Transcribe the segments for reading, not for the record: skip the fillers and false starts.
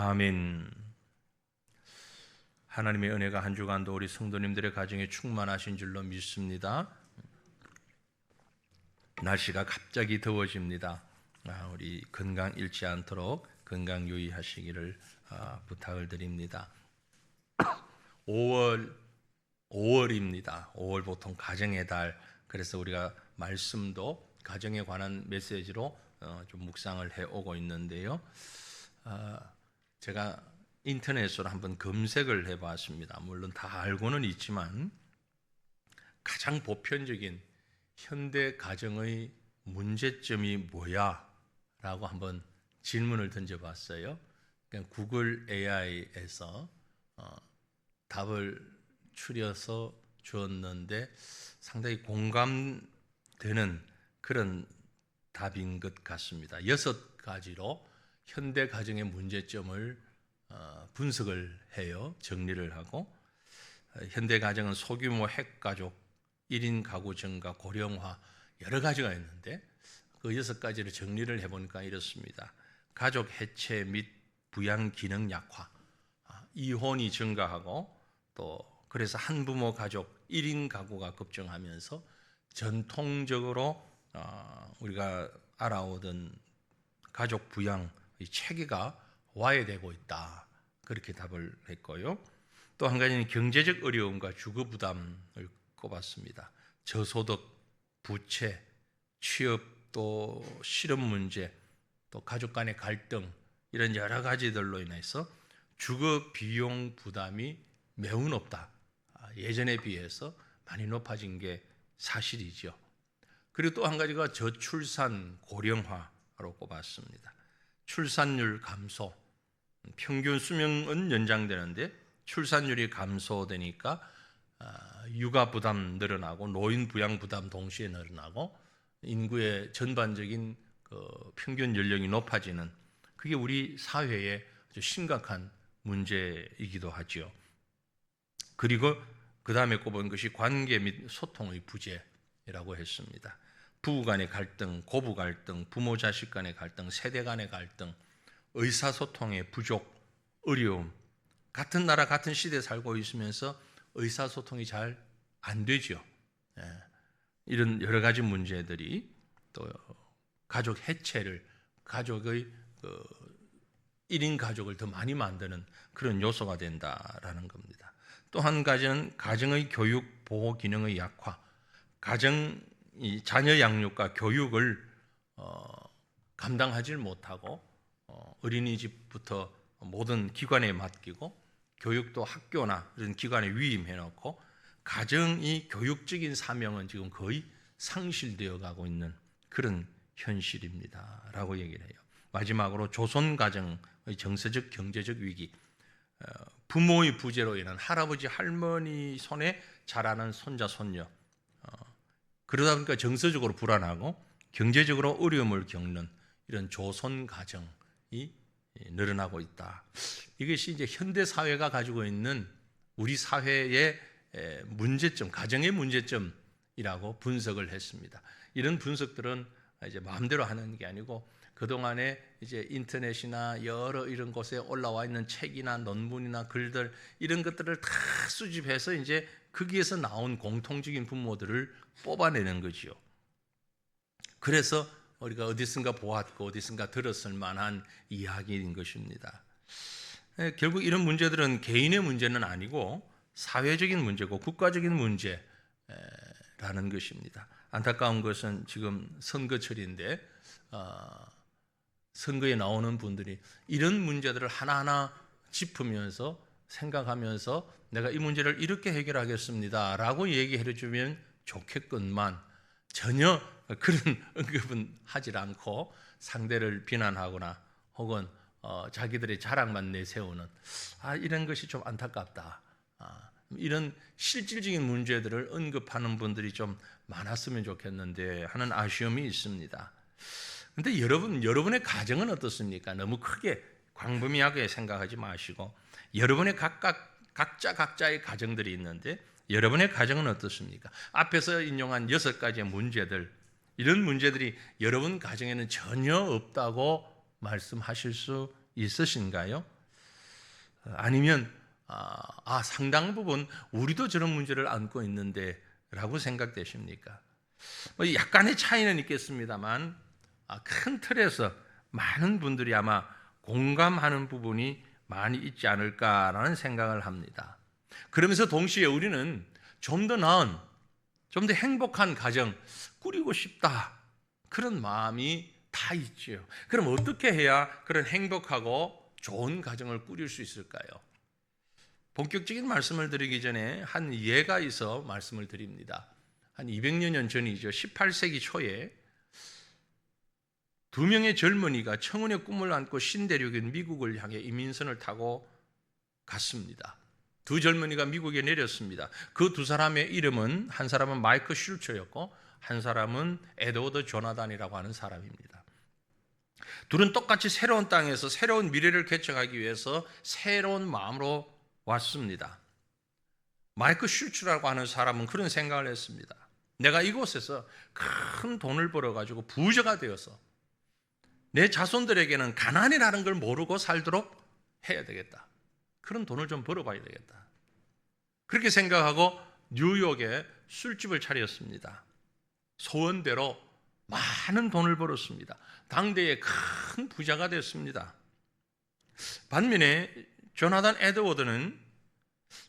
아멘. 하나님의 은혜가 한 주간도 우리 성도님들의 가정에 충만하신 줄로 믿습니다. 날씨가 갑자기 더워집니다. 우리 건강 잃지 않도록 건강 유의하시기를 부탁을 드립니다. 5월입니다. 5월 보통 가정의 달. 그래서 우리가 말씀도 가정에 관한 메시지로 좀 묵상을 해오고 있는데요. 제가 인터넷으로 한번 검색을 해봤습니다. 물론 다 알고는 있지만 가장 보편적인 현대 가정의 문제점이 뭐야? 라고 한번 질문을 던져봤어요. 그러니까 구글 AI에서 답을 추려서 주었는데 상당히 공감되는 그런 답인 것 같습니다. 6가지로 현대 가정의 문제점을 분석을 해요. 정리를 하고 현대 가정은 소규모 핵가족, 1인 가구 증가, 고령화 여러 가지가 있는데 그 6가지를 정리를 해보니까 이렇습니다. 가족 해체 및 부양 기능 약화, 이혼이 증가하고 또 그래서 한부모 가족, 1인 가구가 급증하면서 전통적으로 우리가 알아오던 가족 부양 체계가 와해되고 있다. 그렇게 답을 했고요. 또 한 가지는 경제적 어려움과 주거 부담을 꼽았습니다. 저소득, 부채, 취업, 또 실업 문제, 또 가족 간의 갈등 이런 여러 가지들로 인해서 주거 비용 부담이 매우 높다. 예전에 비해서 많이 높아진 게 사실이죠. 그리고 또 한 가지가 저출산 고령화로 꼽았습니다. 출산율 감소, 평균 수명은 연장되는데 출산율이 감소되니까 육아 부담 늘어나고 노인 부양 부담 동시에 늘어나고 인구의 전반적인 평균 연령이 높아지는 그게 우리 사회의 아주 심각한 문제이기도 하죠. 그리고 그 다음에 꼽은 것이 관계 및 소통의 부재라고 했습니다. 부부 간의 갈등, 고부 갈등, 부모 자식 간의 갈등, 세대 간의 갈등, 의사소통의 부족, 어려움. 같은 나라 같은 시대에 살고 있으면서 의사소통이 잘 안 되죠. 이런 여러 가지 문제들이 또 가족 해체를 가족의 1인 가족을 더 많이 만드는 그런 요소가 된다라는 겁니다. 또 한 가지는 가정의 교육 보호 기능의 약화, 이 자녀 양육과 교육을 감당하지 못하고 어린이집부터 모든 기관에 맡기고 교육도 학교나 이런 기관에 위임해놓고 가정이 교육적인 사명은 지금 거의 상실되어 가고 있는 그런 현실입니다. 라고 얘기를 해요. 마지막으로 조선 가정의 정서적 경제적 위기, 부모의 부재로 인한 할아버지 할머니 손에 자라는 손자 손녀, 그러다 보니까 정서적으로 불안하고 경제적으로 어려움을 겪는 이런 조선 가정이 늘어나고 있다. 이것이 이제 현대 사회가 가지고 있는 우리 사회의 문제점, 가정의 문제점이라고 분석을 했습니다. 이런 분석들은 이제 마음대로 하는 게 아니고 그동안에 이제 인터넷이나 여러 이런 곳에 올라와 있는 책이나 논문이나 글들 이런 것들을 다 수집해서 이제 거기에서 나온 공통적인 분모들을 뽑아내는 거지요. 그래서 우리가 어디선가 보았고 어디선가 들었을 만한 이야기인 것입니다. 결국 이런 문제들은 개인의 문제는 아니고 사회적인 문제고 국가적인 문제라는 것입니다. 안타까운 것은 지금 선거철인데 선거에 나오는 분들이 이런 문제들을 하나하나 짚으면서 생각하면서 내가 이 문제를 이렇게 해결하겠습니다 라고 얘기해 주면 좋겠건만 전혀 그런 언급은 하질 않고 상대를 비난하거나 혹은 자기들의 자랑만 내세우는 이런 것이 좀 안타깝다. 이런 실질적인 문제들을 언급하는 분들이 좀 많았으면 좋겠는데 하는 아쉬움이 있습니다. 그런데 여러분의 가정은 어떻습니까? 너무 크게 광범위하게 생각하지 마시고 여러분의 각자의 가정들이 있는데 여러분의 가정은 어떻습니까? 앞에서 인용한 6가지의 문제들, 이런 문제들이 여러분 가정에는 전혀 없다고 말씀하실 수 있으신가요? 아니면 상당 부분 우리도 저런 문제를 안고 있는데 라고 생각되십니까? 약간의 차이는 있겠습니다만 큰 틀에서 많은 분들이 아마 공감하는 부분이 많이 있지 않을까라는 생각을 합니다. 그러면서 동시에 우리는 좀 더 나은, 좀 더 행복한 가정 꾸리고 싶다, 그런 마음이 다 있지요. 그럼 어떻게 해야 그런 행복하고 좋은 가정을 꾸릴 수 있을까요? 본격적인 말씀을 드리기 전에 한 예가 있어 말씀을 드립니다. 한 200여 년 전이죠. 18세기 초에 두 명의 젊은이가 청운의 꿈을 안고 신대륙인 미국을 향해 이민선을 타고 갔습니다. 두 젊은이가 미국에 내렸습니다. 그 두 사람의 이름은, 한 사람은 마이크 슐처였고 한 사람은 에드워드 조나단이라고 하는 사람입니다. 둘은 똑같이 새로운 땅에서 새로운 미래를 개척하기 위해서 새로운 마음으로 왔습니다. 마이크 슐츠라고 하는 사람은 그런 생각을 했습니다. 내가 이곳에서 큰 돈을 벌어가지고 부자가 되어서 내 자손들에게는 가난이라는 걸 모르고 살도록 해야 되겠다. 그런 돈을 좀 벌어봐야 되겠다. 그렇게 생각하고 뉴욕에 술집을 차렸습니다. 소원대로 많은 돈을 벌었습니다. 당대의 큰 부자가 됐습니다. 반면에 조나단 에드워드는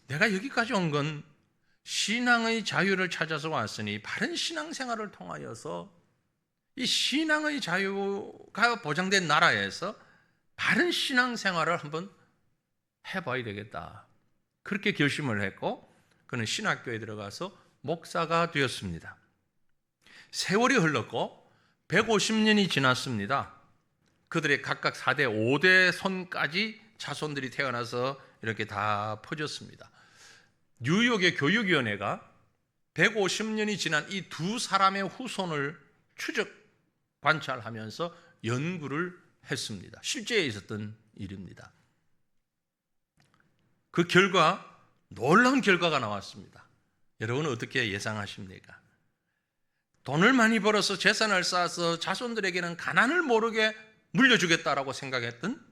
내가 여기까지 온 건 신앙의 자유를 찾아서 왔으니 바른 신앙생활을 통하여서 이 신앙의 자유가 보장된 나라에서 바른 신앙생활을 한번 해봐야 되겠다. 그렇게 결심을 했고 그는 신학교에 들어가서 목사가 되었습니다. 세월이 흘렀고 150년이 지났습니다. 그들의 각각 4대, 5대 손까지 자손들이 태어나서 이렇게 다 퍼졌습니다. 뉴욕의 교육위원회가 150년이 지난 이 두 사람의 후손을 추적 관찰하면서 연구를 했습니다. 실제에 있었던 일입니다. 그 결과, 놀라운 결과가 나왔습니다. 여러분은 어떻게 예상하십니까? 돈을 많이 벌어서 재산을 쌓아서 자손들에게는 가난을 모르게 물려주겠다라고 생각했던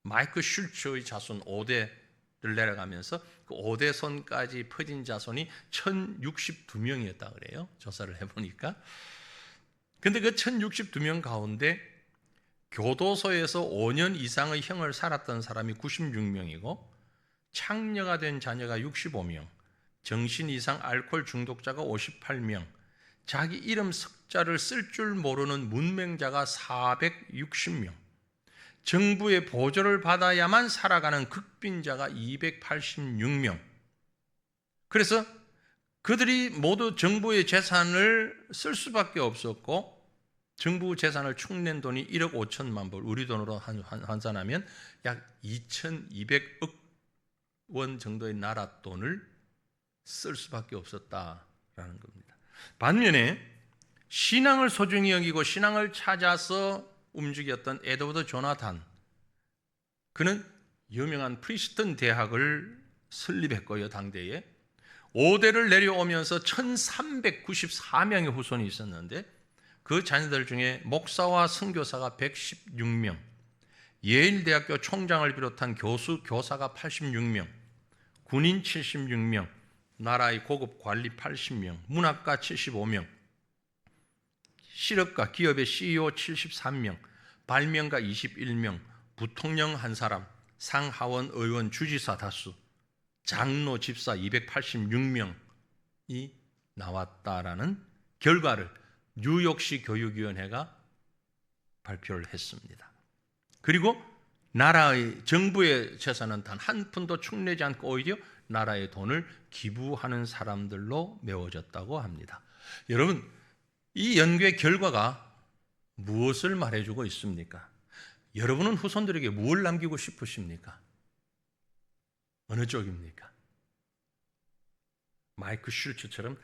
마이크 슐츠의 자손 5대를 내려가면서 그 5대 손까지 퍼진 자손이 1062명이었다 그래요. 조사를 해보니까. 근데 그 1062명 가운데 교도소에서 5년 이상의 형을 살았던 사람이 96명이고 창녀가 된 자녀가 65명, 정신 이상 알코올 중독자가 58명, 자기 이름 석자를 쓸 줄 모르는 문맹자가 460명, 정부의 보조를 받아야만 살아가는 극빈자가 286명. 그래서 그들이 모두 정부의 재산을 쓸 수밖에 없었고 정부 재산을 축낸 돈이 1억 5천만 불, 우리 돈으로 환산하면 약 2200억 원 정도의 나라 돈을 쓸 수밖에 없었다라는 겁니다. 반면에 신앙을 소중히 여기고 신앙을 찾아서 움직였던 에드워드 조나단, 그는 유명한 프리스턴 대학을 설립했고요. 당대에 5대를 내려오면서 1394명의 후손이 있었는데 그 자녀들 중에 목사와 선교사가 116명, 예일대학교 총장을 비롯한 교수, 교사가 86명, 군인 76명, 나라의 고급 관리 80명, 문학가 75명, 실업가, 기업의 CEO 73명, 발명가 21명, 부통령 한 사람, 상하원 의원, 주지사 다수, 장로, 집사 286명이 나왔다라는 결과를 뉴욕시 교육위원회가 발표를 했습니다. 그리고 나라의 정부의 재산은 단 한 푼도 축내지 않고 오히려 나라의 돈을 기부하는 사람들로 메워졌다고 합니다. 여러분, 이 연구의 결과가 무엇을 말해주고 있습니까? 여러분은 후손들에게 무엇을 남기고 싶으십니까? 어느 쪽입니까? 마이크 슐츠처럼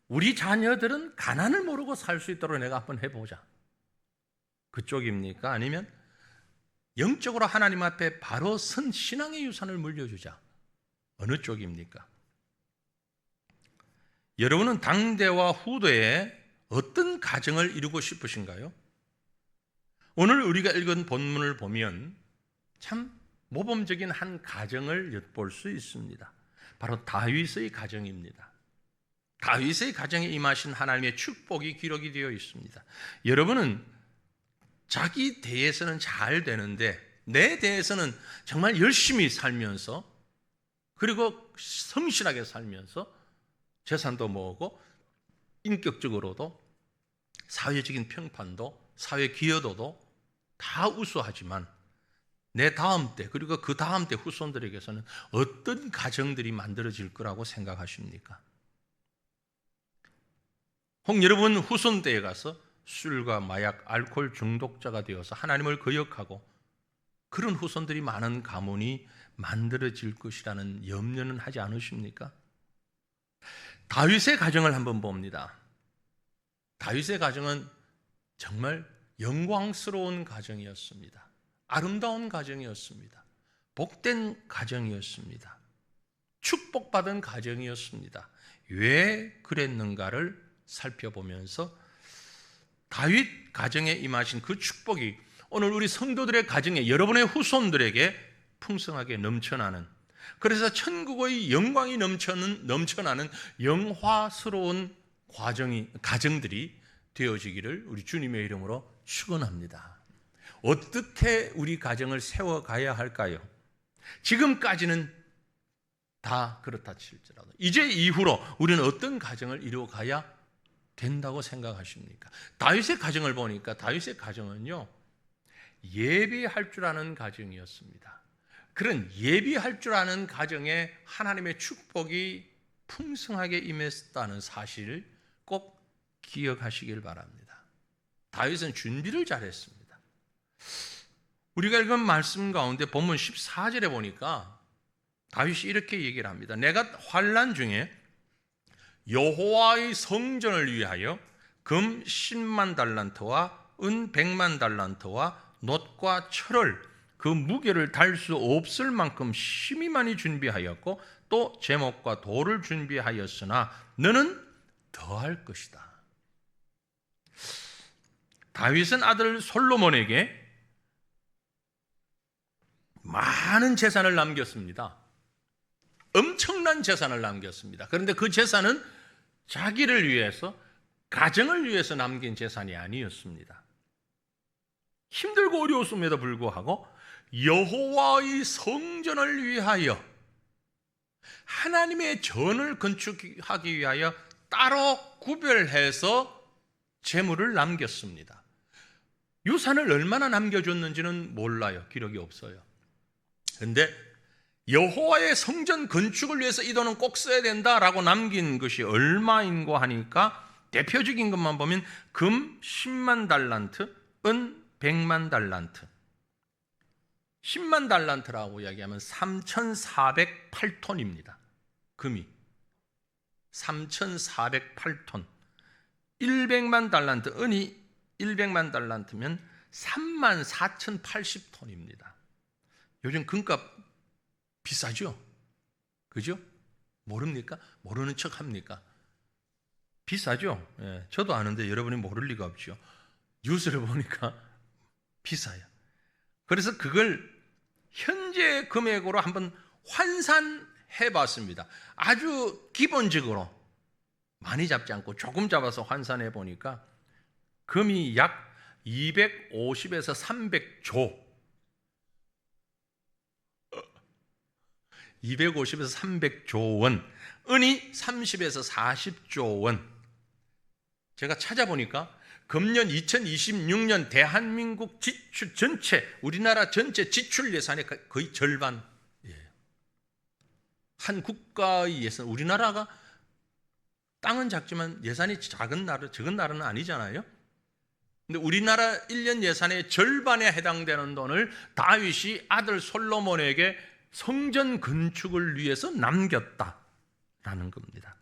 우리 자녀들은 가난을 모르고 살 수 있도록 내가 한번 해보자, 그쪽입니까? 아니면 영적으로 하나님 앞에 바로 선 신앙의 유산을 물려주자, 어느 쪽입니까? 여러분은 당대와 후대에 어떤 가정을 이루고 싶으신가요? 오늘 우리가 읽은 본문을 보면 참 모범적인 한 가정을 엿볼 수 있습니다. 바로 다윗의 가정입니다. 다윗의 가정에 임하신 하나님의 축복이 기록이 되어 있습니다. 여러분은 자기 대에서는 잘 되는데 내 대에서는 정말 열심히 살면서 그리고 성실하게 살면서 재산도 모으고 인격적으로도 사회적인 평판도 사회 기여도도 다 우수하지만 내 다음 때 그리고 그 다음 때 후손들에게서는 어떤 가정들이 만들어질 거라고 생각하십니까? 혹 여러분 후손 때에 가서 술과 마약, 알코올 중독자가 되어서 하나님을 거역하고 그런 후손들이 많은 가문이 만들어질 것이라는 염려는 하지 않으십니까? 다윗의 가정을 한번 봅니다. 다윗의 가정은 정말 영광스러운 가정이었습니다. 아름다운 가정이었습니다. 복된 가정이었습니다. 축복받은 가정이었습니다. 왜 그랬는가를 살펴보면서 다윗 가정에 임하신 그 축복이 오늘 우리 성도들의 가정에 여러분의 후손들에게 풍성하게 넘쳐나는, 그래서 천국의 영광이 넘쳐나는 영화스러운 가정들이 되어지기를 우리 주님의 이름으로 축원합니다. 어떻게 우리 가정을 세워가야 할까요? 지금까지는 다 그렇다 칠지라도 이제 이후로 우리는 어떤 가정을 이루어가야 된다고 생각하십니까? 다윗의 가정을 보니까 다윗의 가정은요, 예비할 줄 아는 가정이었습니다. 그런 예비할 줄 아는 가정에 하나님의 축복이 풍성하게 임했다는 사실을 꼭 기억하시길 바랍니다. 다윗은 준비를 잘했습니다. 우리가 읽은 말씀 가운데 본문 14절에 보니까 다윗이 이렇게 얘기를 합니다. 내가 환난 중에 여호와의 성전을 위하여 금 10만 달란트와 은 100만 달란트와 놋과 철을 그 무게를 달 수 없을 만큼 심히 많이 준비하였고 또 제목과 돌을 준비하였으나 너는 더할 것이다. 다윗은 아들 솔로몬에게 많은 재산을 남겼습니다. 엄청난 재산을 남겼습니다. 그런데 그 재산은 자기를 위해서, 가정을 위해서 남긴 재산이 아니었습니다. 힘들고 어려웠음에도 불구하고 여호와의 성전을 위하여, 하나님의 전을 건축하기 위하여 따로 구별해서 재물을 남겼습니다. 유산을 얼마나 남겨줬는지는 몰라요. 기록이 없어요. 그런데 여호와의 성전 건축을 위해서 이 돈은 꼭 써야 된다라고 남긴 것이 얼마인고 하니까 대표적인 것만 보면 금 10만 달란트, 은 100만 달란트. 10만 달란트라고 이야기하면 3,408톤입니다. 금이 3,408톤. 100만 달란트, 은이 100만 달란트면 34,080톤입니다. 요즘 금값 비싸죠? 그죠? 모릅니까? 모르는 척 합니까? 비싸죠? 예, 저도 아는데 여러분이 모를 리가 없죠. 뉴스를 보니까 비싸요. 그래서 그걸 현재 금액으로 한번 환산해 봤습니다. 아주 기본적으로 많이 잡지 않고 조금 잡아서 환산해 보니까 금이 약 250에서 300조, 250에서 300조 원, 은이 30에서 40조 원. 제가 찾아보니까 금년 2026년 대한민국 지출 전체, 우리나라 전체 지출 예산의 거의 절반. 한 국가의 예산, 우리나라가 땅은 작지만 예산이 적은 나라는 아니잖아요. 근데 우리나라 1년 예산의 절반에 해당되는 돈을 다윗이 아들 솔로몬에게 성전 건축을 위해서 남겼다라는 겁니다.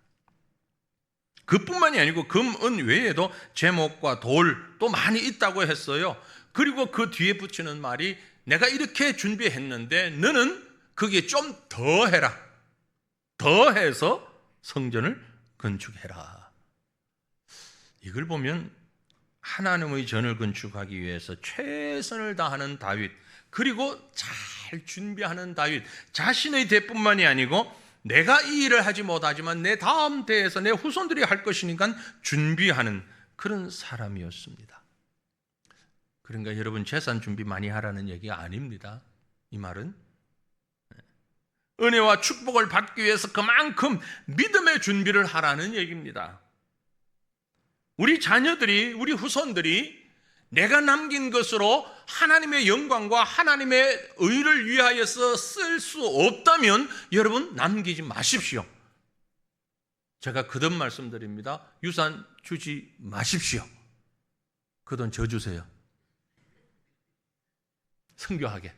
그뿐만이 아니고 금, 은 외에도 제목과 돌도 많이 있다고 했어요. 그리고 그 뒤에 붙이는 말이 내가 이렇게 준비했는데 너는 거기에 좀 더 해라. 더해서 성전을 건축해라. 이걸 보면 하나님의 전을 건축하기 위해서 최선을 다하는 다윗, 그리고 잘 잘 준비하는 다윗, 자신의 대뿐만이 아니고 내가 이 일을 하지 못하지만 내 다음 대에서 내 후손들이 할 것이니까 준비하는 그런 사람이었습니다. 그러니까 여러분 재산 준비 많이 하라는 얘기가 아닙니다. 이 말은 은혜와 축복을 받기 위해서 그만큼 믿음의 준비를 하라는 얘기입니다. 우리 자녀들이, 우리 후손들이 내가 남긴 것으로 하나님의 영광과 하나님의 의를 위하여서 쓸 수 없다면 여러분 남기지 마십시오. 제가 그 돈 말씀드립니다. 유산 주지 마십시오. 그 돈 저 주세요. 선교하게.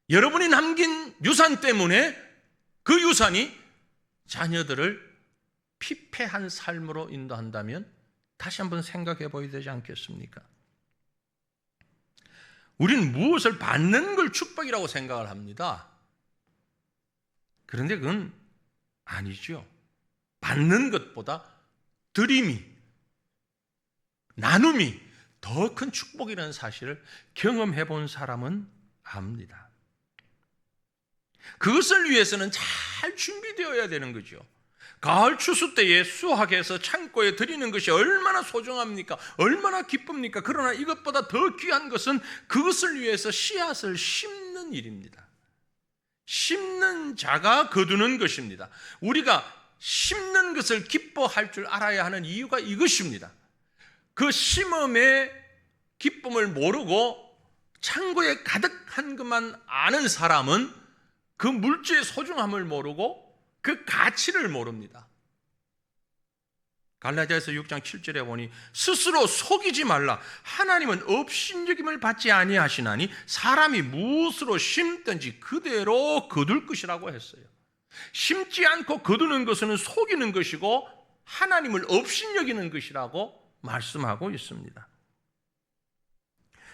여러분이 남긴 유산 때문에 그 유산이 자녀들을 피폐한 삶으로 인도한다면 다시 한번 생각해 보여야 되지 않겠습니까? 우리는 무엇을 받는 걸 축복이라고 생각을 합니다. 그런데 그건 아니죠. 받는 것보다 드림이, 나눔이 더 큰 축복이라는 사실을 경험해 본 사람은 압니다. 그것을 위해서는 잘 준비되어야 되는 거죠. 가을 추수 때에 수확해서 창고에 드리는 것이 얼마나 소중합니까? 얼마나 기쁩니까? 그러나 이것보다 더 귀한 것은 그것을 위해서 씨앗을 심는 일입니다. 심는 자가 거두는 것입니다. 우리가 심는 것을 기뻐할 줄 알아야 하는 이유가 이것입니다. 그 심음의 기쁨을 모르고 창고에 가득한 것만 아는 사람은 그 물질의 소중함을 모르고 그 가치를 모릅니다. 갈라디아서 6장 7절에 보니 스스로 속이지 말라. 하나님은 업신여김을 받지 아니하시나니 사람이 무엇으로 심든지 그대로 거둘 것이라고 했어요. 심지 않고 거두는 것은 속이는 것이고 하나님을 업신여기는 것이라고 말씀하고 있습니다.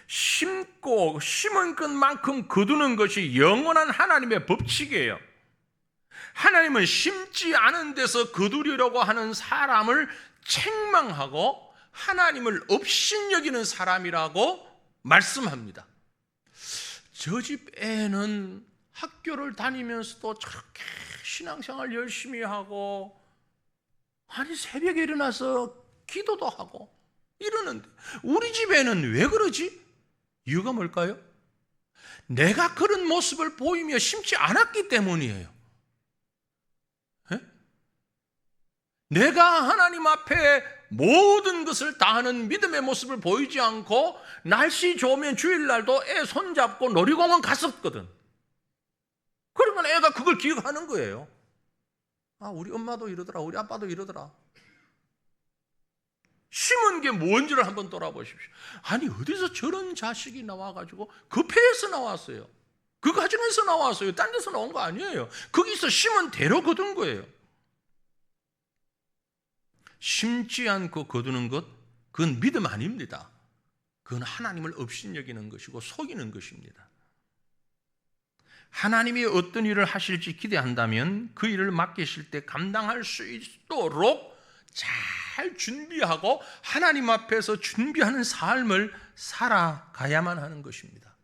심고 심은 것만큼 거두는 것이 영원한 하나님의 법칙이에요. 하나님은 심지 않은 데서 거두려고 하는 사람을 책망하고 하나님을 업신여기는 사람이라고 말씀합니다. 저 집 애는 학교를 다니면서도 저렇게 신앙생활 열심히 하고 아니 새벽에 일어나서 기도도 하고 이러는데 우리 집 애는 왜 그러지? 이유가 뭘까요? 내가 그런 모습을 보이며 심지 않았기 때문이에요. 내가 하나님 앞에 모든 것을 다하는 믿음의 모습을 보이지 않고 날씨 좋으면 주일날도 애 손잡고 놀이공원 갔었거든. 그러면 애가 그걸 기억하는 거예요. 아, 우리 엄마도 이러더라. 우리 아빠도 이러더라. 심은 게 뭔지를 한번 돌아보십시오. 아니 어디서 저런 자식이 나와가지고 그 배에서 나왔어요. 그 가정에서 나왔어요. 딴 데서 나온 거 아니에요. 거기서 심은 대로 거둔 거예요. 심지 않고 거두는 것, 그건 믿음 아닙니다. 그건 하나님을 업신여기는 것이고 속이는 것입니다. 하나님이 어떤 일을 하실지 기대한다면 그 일을 맡기실 때 감당할 수 있도록 잘 준비하고 하나님 앞에서 준비하는 삶을 살아가야만 하는 것입니다.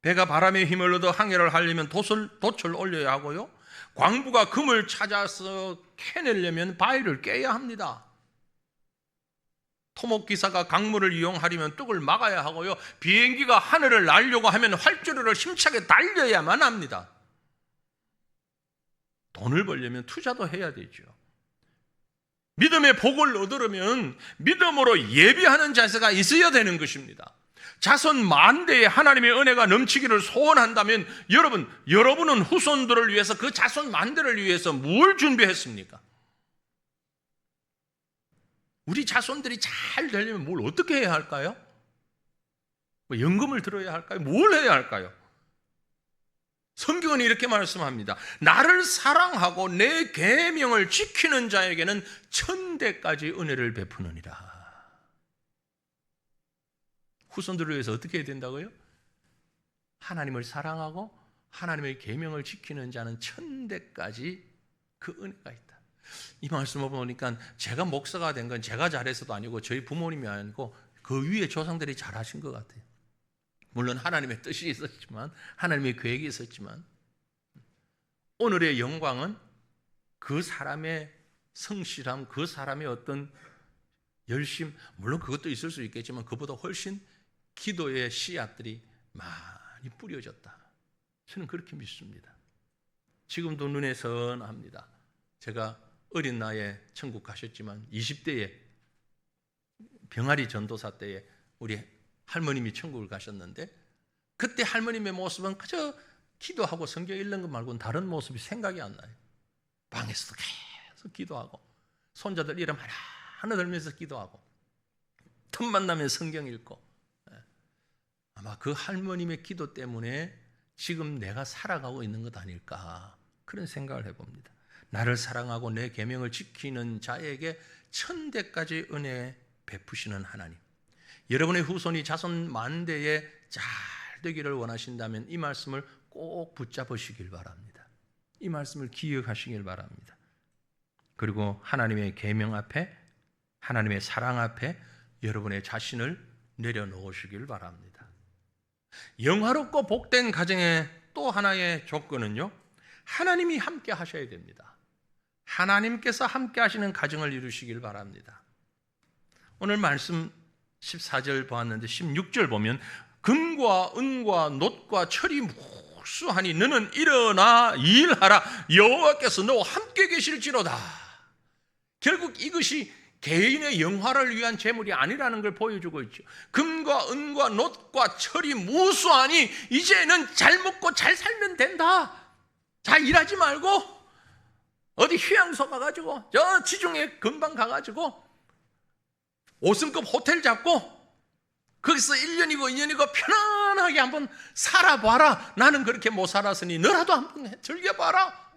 배가 바람의 힘을 얻어 항해를 하려면 돛을 올려야 하고요. 광부가 금을 찾아서 캐내려면 바위를 깨야 합니다. 토목기사가 강물을 이용하려면 뚝을 막아야 하고요. 비행기가 하늘을 날려고 하면 활주로를 힘차게 달려야만 합니다. 돈을 벌려면 투자도 해야 되죠. 믿음의 복을 얻으려면 믿음으로 예비하는 자세가 있어야 되는 것입니다. 자손 만대에 하나님의 은혜가 넘치기를 소원한다면 여러분은 후손들을 위해서 그 자손 만대를 위해서 뭘 준비했습니까? 우리 자손들이 잘 되려면 뭘 어떻게 해야 할까요? 뭐 연금을 들어야 할까요? 뭘 해야 할까요? 성경은 이렇게 말씀합니다. 나를 사랑하고 내 계명을 지키는 자에게는 천대까지 은혜를 베푸느니라. 후손들을 위해서 어떻게 해야 된다고요? 하나님을 사랑하고 하나님의 계명을 지키는 자는 천대까지 그 은혜가 있다. 이 말씀을 보니까 제가 목사가 된 건 제가 잘해서도 아니고 저희 부모님이 아니고 그 위에 조상들이 잘하신 것 같아요. 물론 하나님의 뜻이 있었지만, 하나님의 계획이 있었지만, 오늘의 영광은 그 사람의 성실함, 그 사람의 어떤 열심, 물론 그것도 있을 수 있겠지만 그보다 훨씬 기도의 씨앗들이 많이 뿌려졌다. 저는 그렇게 믿습니다. 지금도 눈에 선합니다. 제가 어린 나이에 천국 가셨지만 20대에 병아리 전도사 때에 우리 할머님이 천국을 가셨는데, 그때 할머님의 모습은 그저 기도하고 성경 읽는 것 말고는 다른 모습이 생각이 안 나요. 방에서도 계속 기도하고, 손자들 이름 하나 들면서 기도하고, 틈만 나면 성경 읽고. 아마 그 할머님의 기도 때문에 지금 내가 살아가고 있는 것 아닐까, 그런 생각을 해봅니다. 나를 사랑하고 내 계명을 지키는 자에게 천대까지 은혜 베푸시는 하나님, 여러분의 후손이 자손 만대에 잘 되기를 원하신다면 이 말씀을 꼭 붙잡으시길 바랍니다. 이 말씀을 기억하시길 바랍니다. 그리고 하나님의 계명 앞에, 하나님의 사랑 앞에 여러분의 자신을 내려놓으시길 바랍니다. 영화롭고 복된 가정의 또 하나의 조건은요, 하나님이 함께 하셔야 됩니다. 하나님께서 함께 하시는 가정을 이루시길 바랍니다. 오늘 말씀 14절 보았는데 16절 보면, 금과 은과 놋과 철이 무수하니 너는 일어나 일하라, 여호와께서 너와 함께 계실지로다. 결국 이것이 개인의 영화를 위한 재물이 아니라는 걸 보여주고 있죠. 금과 은과 놋과 철이 무수하니 이제는 잘 먹고 잘 살면 된다. 잘 일하지 말고 어디 휴양소 가가지고, 저 지중해 금방 가가지고 5성급 호텔 잡고 거기서 1년이고 2년이고 편안하게 한번 살아봐라. 나는 그렇게 못 살았으니 너라도 한번 즐겨봐라.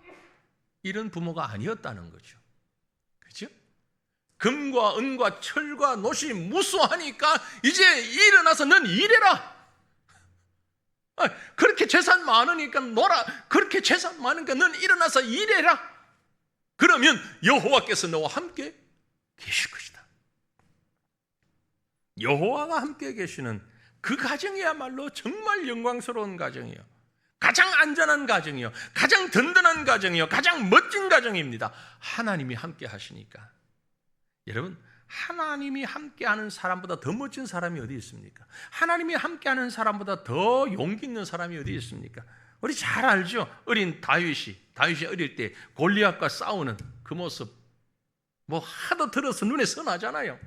이런 부모가 아니었다는 거죠. 그렇죠? 금과 은과 철과 놋이 무수하니까 이제 일어나서 넌 일해라. 그렇게 재산 많으니까 놀아. 그렇게 재산 많으니까 넌 일어나서 일해라. 그러면 여호와께서 너와 함께 계실 것이다. 여호와가 함께 계시는 그 가정이야말로 정말 영광스러운 가정이에요. 가장 안전한 가정이요, 가장 든든한 가정이요, 가장 멋진 가정입니다. 하나님이 함께 하시니까. 여러분, 하나님이 함께하는 사람보다 더 멋진 사람이 어디 있습니까? 하나님이 함께하는 사람보다 더 용기 있는 사람이 어디 있습니까? 우리 잘 알죠? 어린 다윗이 어릴 때 골리앗과 싸우는 그 모습, 뭐 하도 들어서 눈에 선하잖아요.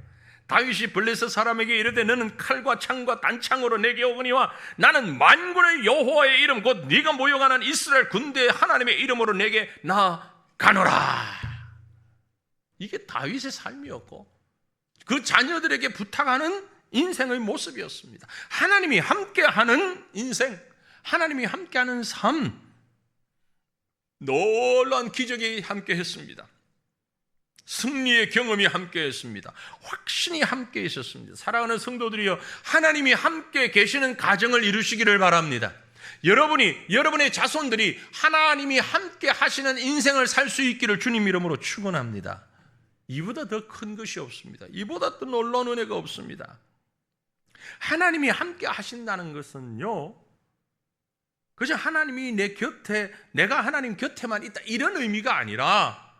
다윗이 블레셋 사람에게 이르되 너는 칼과 창과 단창으로 내게 오거니와 나는 만군의 여호와의 이름 곧 네가 모여가는 이스라엘 군대의 하나님의 이름으로 내게 나아가노라. 이게 다윗의 삶이었고 그 자녀들에게 부탁하는 인생의 모습이었습니다. 하나님이 함께하는 인생, 하나님이 함께하는 삶, 놀라운 기적이 함께했습니다. 승리의 경험이 함께했습니다. 확신이 함께 있었습니다. 사랑하는 성도들이여, 하나님이 함께 계시는 가정을 이루시기를 바랍니다. 여러분의 자손들이 하나님이 함께 하시는 인생을 살 수 있기를 주님 이름으로 축원합니다. 이보다 더 큰 것이 없습니다. 이보다 더 놀라운 은혜가 없습니다. 하나님이 함께 하신다는 것은요, 그저 하나님이 내 곁에, 내가 하나님 곁에만 있다 이런 의미가 아니라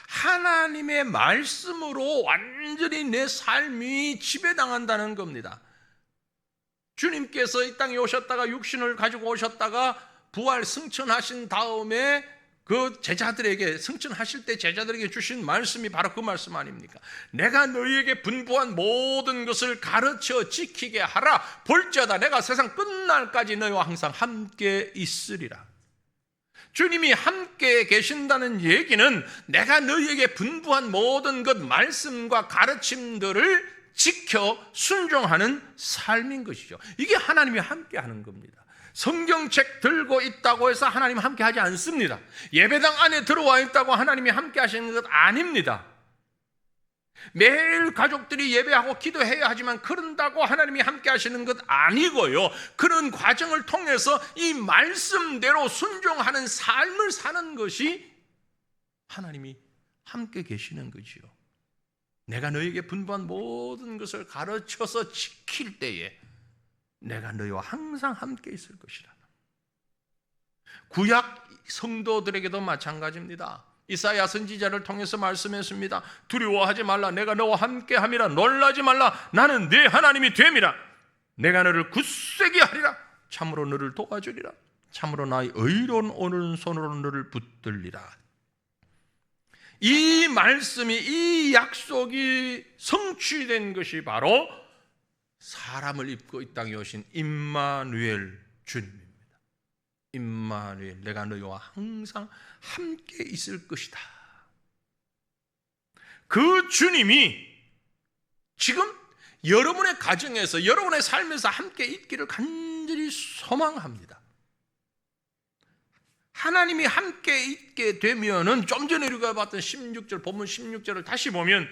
하나님의 말씀으로 완전히 내 삶이 지배당한다는 겁니다. 주님께서 이 땅에 오셨다가 육신을 가지고 오셨다가 부활 승천하신 다음에 그 제자들에게, 승천하실 때 제자들에게 주신 말씀이 바로 그 말씀 아닙니까? 내가 너희에게 분부한 모든 것을 가르쳐 지키게 하라. 볼지어다 내가 세상 끝날까지 너희와 항상 함께 있으리라. 주님이 함께 계신다는 얘기는 내가 너희에게 분부한 모든 것, 말씀과 가르침들을 지켜 순종하는 삶인 것이죠. 이게 하나님이 함께 하는 겁니다. 성경책 들고 있다고 해서 하나님 함께 하지 않습니다. 예배당 안에 들어와 있다고 하나님이 함께 하시는 것 아닙니다. 매일 가족들이 예배하고 기도해야 하지만 그런다고 하나님이 함께 하시는 것 아니고요, 그런 과정을 통해서 이 말씀대로 순종하는 삶을 사는 것이 하나님이 함께 계시는 거지요. 내가 너에게 분부한 모든 것을 가르쳐서 지킬 때에 내가 너희와 항상 함께 있을 것이라. 구약 성도들에게도 마찬가지입니다. 이사야 선지자를 통해서 말씀했습니다. 두려워하지 말라. 내가 너와 함께함이라. 놀라지 말라. 나는 네 하나님이 됨이라. 내가 너를 굳세게 하리라. 참으로 너를 도와주리라. 참으로 나의 의로운 오른손으로 너를 붙들리라. 이 말씀이, 이 약속이 성취된 것이 바로 사람을 입고 이 땅에 오신 임마누엘 주님입니다. 임마누엘, 내가 너희와 항상 함께 있을 것이다. 그 주님이 지금 여러분의 가정에서, 여러분의 삶에서 함께 있기를 간절히 소망합니다. 하나님이 함께 있게 되면은, 좀 전에 우리가 봤던 16절, 본문 16절을 다시 보면,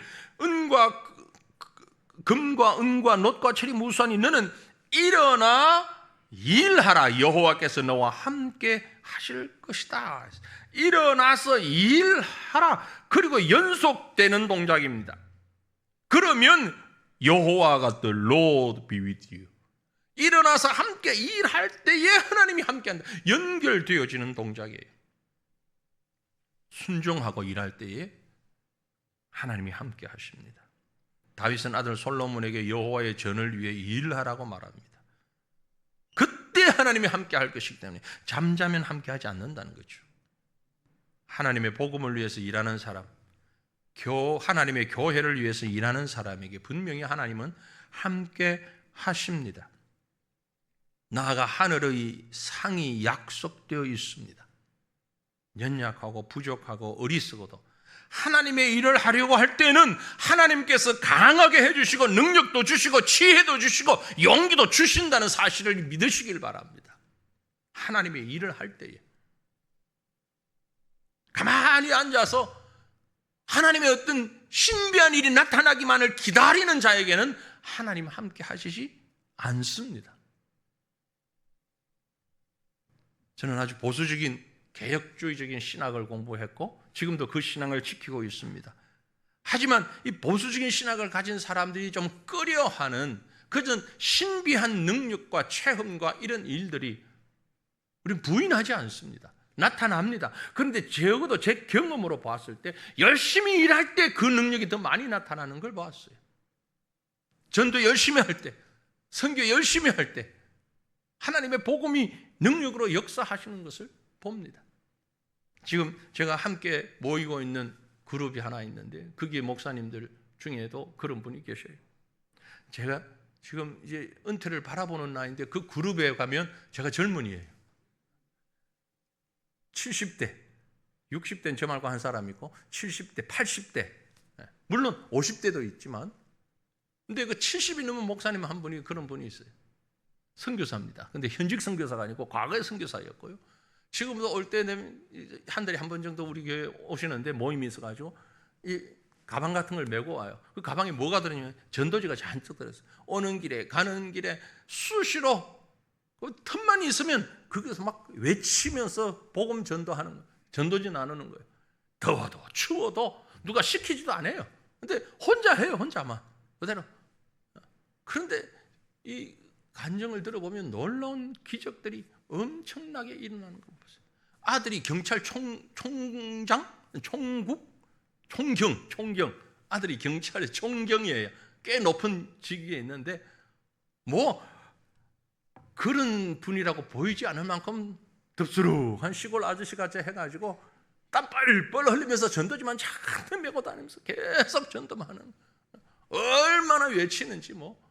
금과 은과 놋과 철이 무수하니 너는 일어나 일하라. 여호와께서 너와 함께 하실 것이다. 일어나서 일하라. 그리고 연속되는 동작입니다. 그러면 여호와가 the Lord be with you. 일어나서 함께 일할 때에 하나님이 함께한다. 연결되어지는 동작이에요. 순종하고 일할 때에 하나님이 함께 하십니다. 다윗은 아들 솔로몬에게 여호와의 전을 위해 일하라고 말합니다. 그때 하나님이 함께 할 것이기 때문에 잠자면 함께 하지 않는다는 거죠. 하나님의 복음을 위해서 일하는 사람, 하나님의 교회를 위해서 일하는 사람에게 분명히 하나님은 함께 하십니다. 나아가 하늘의 상이 약속되어 있습니다. 연약하고 부족하고 어리석어도 하나님의 일을 하려고 할 때는 하나님께서 강하게 해주시고 능력도 주시고 지혜도 주시고 용기도 주신다는 사실을 믿으시길 바랍니다. 하나님의 일을 할 때에 가만히 앉아서 하나님의 어떤 신비한 일이 나타나기만을 기다리는 자에게는 하나님 함께 하시지 않습니다. 저는 아주 보수적인 개혁주의적인 신학을 공부했고 지금도 그 신앙을 지키고 있습니다. 하지만 이 보수적인 신학을 가진 사람들이 좀 꺼려하는 그런 신비한 능력과 체험과 이런 일들이 우리는 부인하지 않습니다. 나타납니다. 그런데 적어도 제 경험으로 봤을 때 열심히 일할 때 그 능력이 더 많이 나타나는 걸 봤어요. 전도 열심히 할 때, 선교 열심히 할 때 하나님의 복음이 능력으로 역사하시는 것을 봅니다. 지금 제가 함께 모이고 있는 그룹이 하나 있는데 거기에 목사님들 중에도 그런 분이 계셔요. 제가 지금 이제 은퇴를 바라보는 나이인데 그 그룹에 가면 제가 젊은이에요. 70대, 60대는 저 말고 한 사람 있고 70대, 80대, 물론 50대도 있지만 근데 그 70이 넘은 목사님 한 분이 그런 분이 있어요. 선교사입니다. 근데 현직 선교사가 아니고 과거의 선교사였고요. 지금도 올 때 되면 한 달에 한 번 정도 우리 교회 오시는데 모임이 있어가지고 이 가방 같은 걸 메고 와요. 그 가방에 뭐가 들었냐면 전도지가 잔뜩 들었어요. 오는 길에 가는 길에 수시로 그 틈만 있으면 거기서 막 외치면서 복음 전도하는 거예요. 전도지 나누는 거예요. 더워도 추워도 누가 시키지도 않아요. 근데 혼자 해요. 혼자만 그대로. 그런데 이 간증을 들어보면 놀라운 기적들이 엄청나게 일어나는 거 보세요. 아들이 경찰 총장, 총경. 아들이 경찰의 총경이에요. 꽤 높은 직위에 있는데 뭐 그런 분이라고 보이지 않을 만큼 덥수룩한 시골 아저씨 같이 해가지고 땀 뻘뻘 흘리면서 전도지만 잔뜩 메고 다니면서 계속 전도만 하는, 얼마나 외치는지 뭐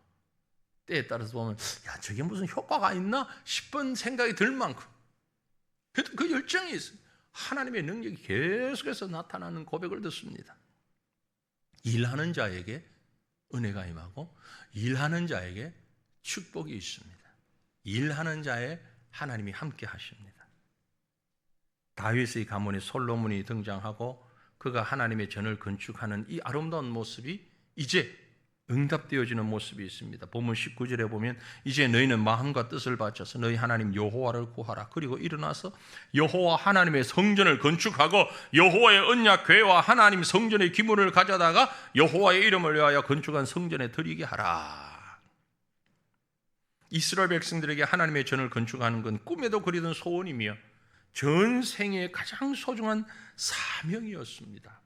때에 따라서 보면 야 저게 무슨 효과가 있나 싶은 생각이 들 만큼 그 열정이 있어요. 하나님의 능력이 계속해서 나타나는 고백을 듣습니다. 일하는 자에게 은혜가 임하고 일하는 자에게 축복이 있습니다. 일하는 자에 하나님이 함께 하십니다. 다윗의 가문에 솔로몬이 등장하고 그가 하나님의 전을 건축하는 이 아름다운 모습이 이제 응답되어지는 모습이 있습니다. 본문 19절에 보면 이제 너희는 마음과 뜻을 바쳐서 너희 하나님 여호와를 구하라. 그리고 일어나서 여호와 하나님의 성전을 건축하고 여호와의 언약 궤와 하나님 성전의 기물을 가져다가 여호와의 이름을 위하여 건축한 성전에 드리게 하라. 이스라엘 백성들에게 하나님의 전을 건축하는 건 꿈에도 그리던 소원이며 전생의 가장 소중한 사명이었습니다.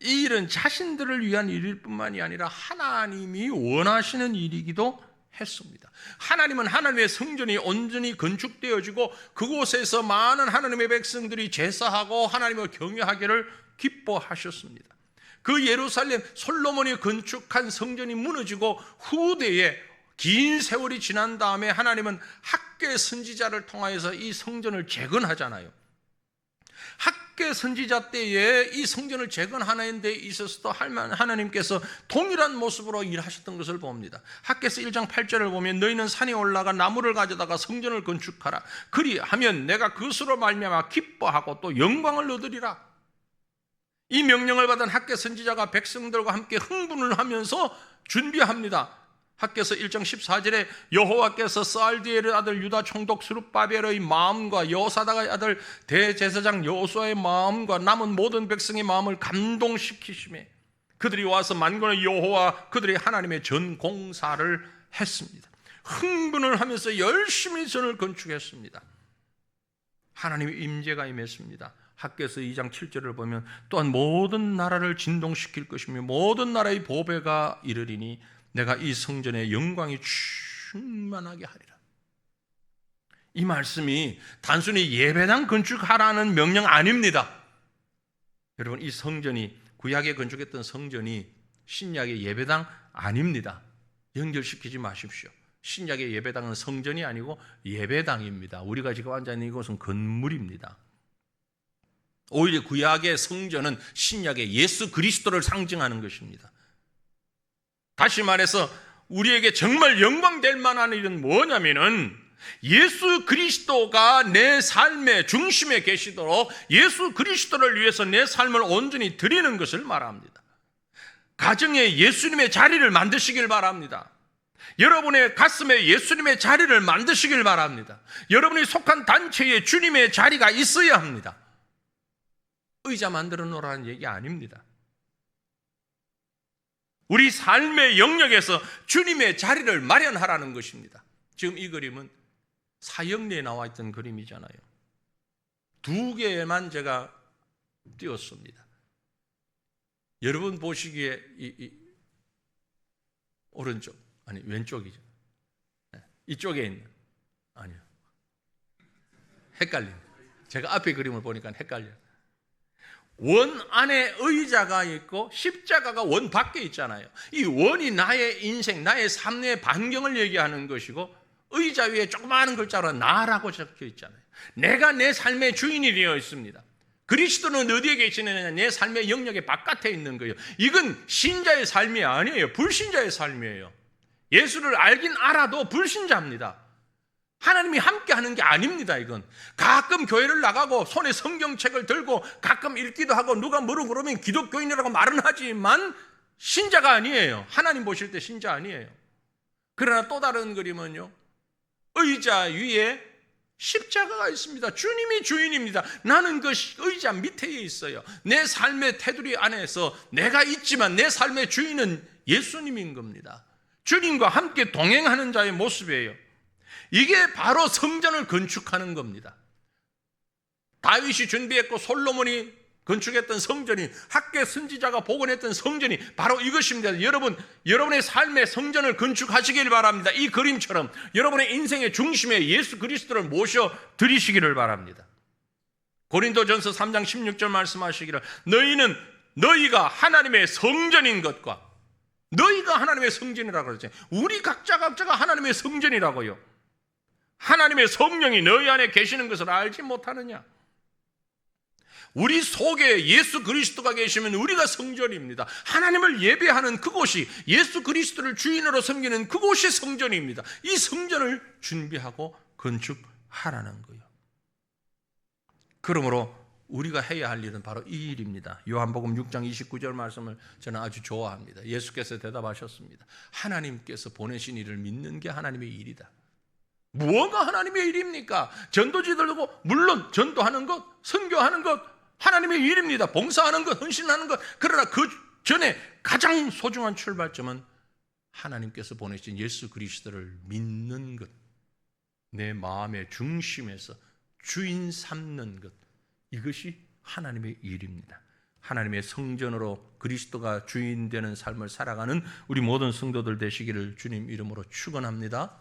이 일은 자신들을 위한 일일 뿐만이 아니라 하나님이 원하시는 일이기도 했습니다. 하나님은 하나님의 성전이 온전히 건축되어지고 그곳에서 많은 하나님의 백성들이 제사하고 하나님을 경외하기를 기뻐하셨습니다. 그 예루살렘 솔로몬이 건축한 성전이 무너지고 후대에 긴 세월이 지난 다음에 하나님은 학개 선지자를 통하여서 이 성전을 재건하잖아요. 학개 선지자 때에 이 성전을 재건하는 데 있어서도 하나님께서 동일한 모습으로 일하셨던 것을 봅니다. 학개서 1장 8절을 보면 너희는 산에 올라가 나무를 가져다가 성전을 건축하라. 그리하면 내가 그것으로 말미암아 기뻐하고 또 영광을 얻으리라. 이 명령을 받은 학개 선지자가 백성들과 함께 흥분을 하면서 준비합니다. 학개서 1장 14절에 여호와께서 스알디엘의 아들 유다 총독 스룹바벨의 마음과 여호사닥의 아들 대제사장 여호수아의 마음과 남은 모든 백성의 마음을 감동시키시매 그들이 와서 만군의 여호와 그들의 하나님의 전 공사를 했습니다. 흥분을 하면서 열심히 전을 건축했습니다. 하나님의 임재가 임했습니다. 학개서 2장 7절을 보면 또한 모든 나라를 진동시킬 것이며 모든 나라의 보배가 이르리니 내가 이 성전의 영광이 충만하게 하리라. 이 말씀이 단순히 예배당 건축하라는 명령 아닙니다. 여러분, 이 성전이 구약에 건축했던 성전이 신약의 예배당 아닙니다. 연결시키지 마십시오. 신약의 예배당은 성전이 아니고 예배당입니다. 우리가 지금 앉아있는 이곳은 건물입니다. 오히려 구약의 성전은 신약의 예수 그리스도를 상징하는 것입니다. 다시 말해서 우리에게 정말 영광될 만한 일은 뭐냐면은 예수 그리스도가 내 삶의 중심에 계시도록 예수 그리스도를 위해서 내 삶을 온전히 드리는 것을 말합니다. 가정에 예수님의 자리를 만드시길 바랍니다. 여러분의 가슴에 예수님의 자리를 만드시길 바랍니다. 여러분이 속한 단체에 주님의 자리가 있어야 합니다. 의자 만들어 놓으라는 얘기 아닙니다. 우리 삶의 영역에서 주님의 자리를 마련하라는 것입니다. 지금 이 그림은 사형리에 나와 있던 그림이잖아요. 2개만 제가 띄웠습니다. 여러분 보시기에 이 오른쪽, 아니 왼쪽이죠. 이쪽에 있는, 아니요. 헷갈립니다. 제가 앞에 그림을 보니까 헷갈려요. 원 안에 의자가 있고 십자가가 원 밖에 있잖아요. 이 원이 나의 인생, 나의 삶의 반경을 얘기하는 것이고 의자 위에 조그마한 글자로 나라고 적혀 있잖아요. 내가 내 삶의 주인이 되어 있습니다. 그리스도는 어디에 계시느냐? 내 삶의 영역의 바깥에 있는 거예요. 이건 신자의 삶이 아니에요. 불신자의 삶이에요. 예수를 알긴 알아도 불신자입니다. 하나님이 함께 하는 게 아닙니다. 이건 가끔 교회를 나가고 손에 성경책을 들고 가끔 읽기도 하고 누가 뭐라고 그러면 기독교인이라고 말은 하지만 신자가 아니에요. 하나님 보실 때 신자 아니에요. 그러나 또 다른 그림은요, 의자 위에 십자가가 있습니다. 주님이 주인입니다. 나는 그 의자 밑에 있어요. 내 삶의 테두리 안에서 내가 있지만 내 삶의 주인은 예수님인 겁니다. 주님과 함께 동행하는 자의 모습이에요. 이게 바로 성전을 건축하는 겁니다. 다윗이 준비했고 솔로몬이 건축했던 성전이, 학개 선지자가 복원했던 성전이 바로 이것입니다. 여러분의 삶의 성전을 건축하시길 바랍니다. 이 그림처럼 여러분의 인생의 중심에 예수 그리스도를 모셔 드리시기를 바랍니다. 고린도전서 3장 16절 말씀하시기를 너희가 하나님의 성전인 것과, 너희가 하나님의 성전이라고 그러죠. 우리 각자가 하나님의 성전이라고요. 하나님의 성령이 너희 안에 계시는 것을 알지 못하느냐? 우리 속에 예수 그리스도가 계시면 우리가 성전입니다. 하나님을 예배하는 그곳이, 예수 그리스도를 주인으로 섬기는 그곳이 성전입니다. 이 성전을 준비하고 건축하라는 거예요. 그러므로 우리가 해야 할 일은 바로 이 일입니다. 요한복음 6장 29절 말씀을 저는 아주 좋아합니다. 예수께서 대답하셨습니다. 하나님께서 보내신 일을 믿는 게 하나님의 일이다. 무엇가 하나님의 일입니까? 전도지들고 물론 전도하는 것, 선교하는 것 하나님의 일입니다. 봉사하는 것, 헌신하는 것. 그러나 그 전에 가장 소중한 출발점은 하나님께서 보내신 예수 그리스도를 믿는 것, 내 마음의 중심에서 주인 삼는 것, 이것이 하나님의 일입니다. 하나님의 성전으로 그리스도가 주인 되는 삶을 살아가는 우리 모든 성도들 되시기를 주님 이름으로 축원합니다.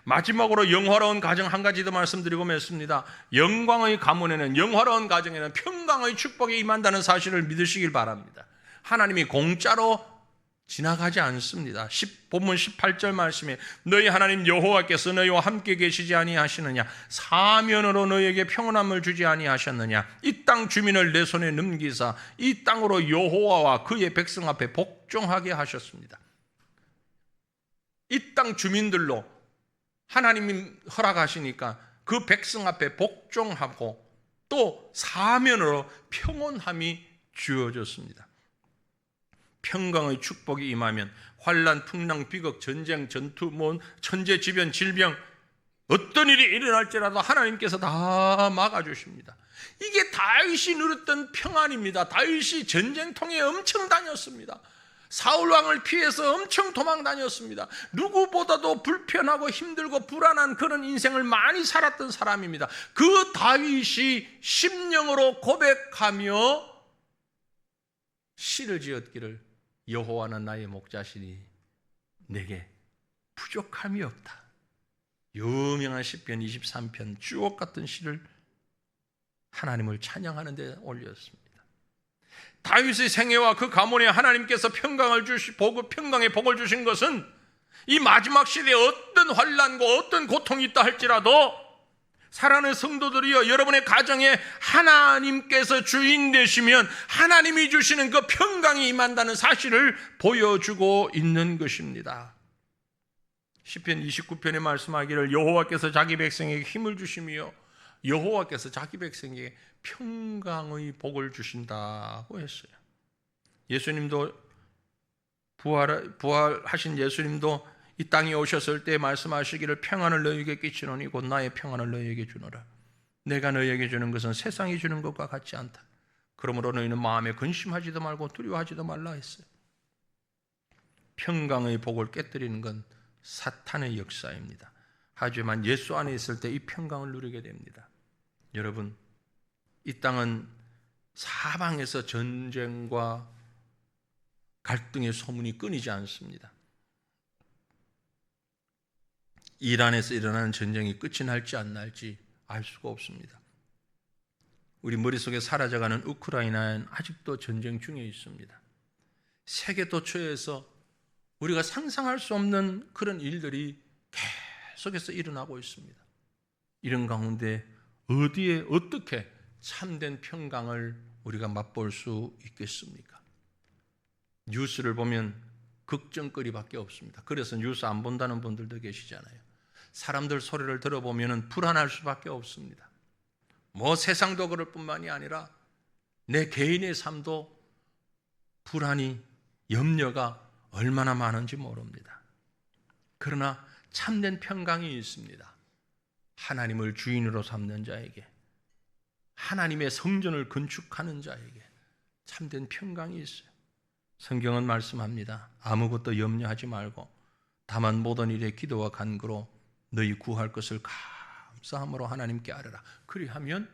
마지막으로 영화로운 가정 한 가지 더 말씀드리고 맺습니다. 영광의 가문에는, 영화로운 가정에는 평강의 축복이 임한다는 사실을 믿으시길 바랍니다. 하나님이 공짜로 지나가지 않습니다. 본문 18절 말씀에 너희 하나님 여호와께서 너희와 함께 계시지 아니하시느냐, 사면으로 너희에게 평안함을 주지 아니하셨느냐, 이 땅 주민을 내 손에 넘기사 이 땅으로 여호와와 그의 백성 앞에 복종하게 하셨습니다. 이 땅 주민들로 하나님이 허락하시니까 그 백성 앞에 복종하고 또 사면으로 평온함이 주어졌습니다. 평강의 축복이 임하면 환난, 풍랑, 비극, 전쟁, 전투, 천재지변, 질병, 어떤 일이 일어날지라도 하나님께서 다 막아주십니다. 이게 다윗이 누렸던 평안입니다. 다윗이 전쟁통에 엄청 다녔습니다. 사울왕을 피해서 엄청 도망 다녔습니다. 누구보다도 불편하고 힘들고 불안한 그런 인생을 많이 살았던 사람입니다. 그 다윗이 심령으로 고백하며 시를 지었기를 여호와는 나의 목자시니 내게 부족함이 없다. 유명한 시편 23편 주옥 같은 시를 하나님을 찬양하는 데 올렸습니다. 다윗의 생애와 그 가문에 하나님께서 평강의 복을 주신 것은 이 마지막 시대에 어떤 환난과 어떤 고통이 있다 할지라도 사랑하는 성도들이여, 여러분의 가정에 하나님께서 주인 되시면 하나님이 주시는 그 평강이 임한다는 사실을 보여주고 있는 것입니다. 시편 29편에 말씀하기를 여호와께서 자기 백성에게 힘을 주시며 여호와께서 자기 백성에게 평강의 복을 주신다고 했어요. 예수님도 부활하신 예수님도 이 땅에 오셨을 때 말씀하시기를 평안을 너희에게 끼치노니 곧 나의 평안을 너희에게 주노라. 내가 너희에게 주는 것은 세상이 주는 것과 같지 않다. 그러므로 너희는 마음에 근심하지도 말고 두려워하지도 말라 했어요. 평강의 복을 깨뜨리는 건 사탄의 역사입니다. 하지만 예수 안에 있을 때 이 평강을 누리게 됩니다. 여러분, 이 땅은 사방에서 전쟁과 갈등의 소문이 끊이지 않습니다. 이란에서 일어나는 전쟁이 끝이 날지 안 날지 알 수가 없습니다. 우리 머릿속에 사라져가는 우크라이나는 아직도 전쟁 중에 있습니다. 세계 도처에서 우리가 상상할 수 없는 그런 일들이 계속해서 일어나고 있습니다. 이런 가운데 어디에 어떻게 참된 평강을 우리가 맛볼 수 있겠습니까? 뉴스를 보면 걱정거리밖에 없습니다. 그래서 뉴스 안 본다는 분들도 계시잖아요. 사람들 소리를 들어보면 불안할 수밖에 없습니다. 세상도 그럴 뿐만이 아니라 내 개인의 삶도 불안이, 염려가 얼마나 많은지 모릅니다. 그러나 참된 평강이 있습니다. 하나님을 주인으로 삼는 자에게, 하나님의 성전을 건축하는 자에게 참된 평강이 있어요. 성경은 말씀합니다. 아무것도 염려하지 말고 다만 모든 일에 기도와 간구로 너희 구할 것을 감사함으로 하나님께 아뢰라. 그리하면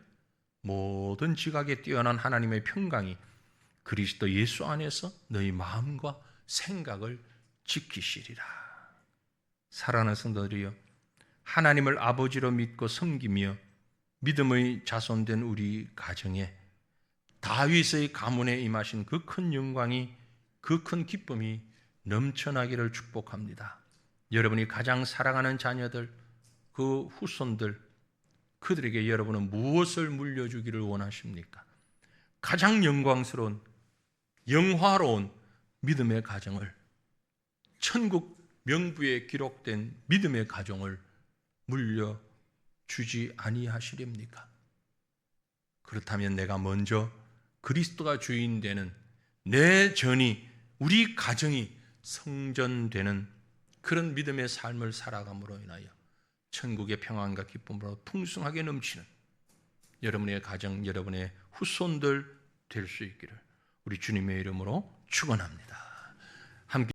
모든 지각에 뛰어난 하나님의 평강이 그리스도 예수 안에서 너희 마음과 생각을 지키시리라. 사랑하는 성도들이여, 하나님을 아버지로 믿고 섬기며 믿음의 자손된 우리 가정에 다윗의 가문에 임하신 그 큰 영광이, 그 큰 기쁨이 넘쳐나기를 축복합니다. 여러분이 가장 사랑하는 자녀들, 그 후손들, 그들에게 여러분은 무엇을 물려주기를 원하십니까? 가장 영광스러운, 영화로운 믿음의 가정을, 천국 명부에 기록된 믿음의 가정을 물려주지 아니하시렵니까? 그렇다면 내가 먼저 그리스도가 주인 되는 내 전이, 우리 가정이 성전되는 그런 믿음의 삶을 살아감으로 인하여 천국의 평안과 기쁨으로 풍성하게 넘치는 여러분의 가정, 여러분의 후손들 될 수 있기를 우리 주님의 이름으로 축원합니다. 함께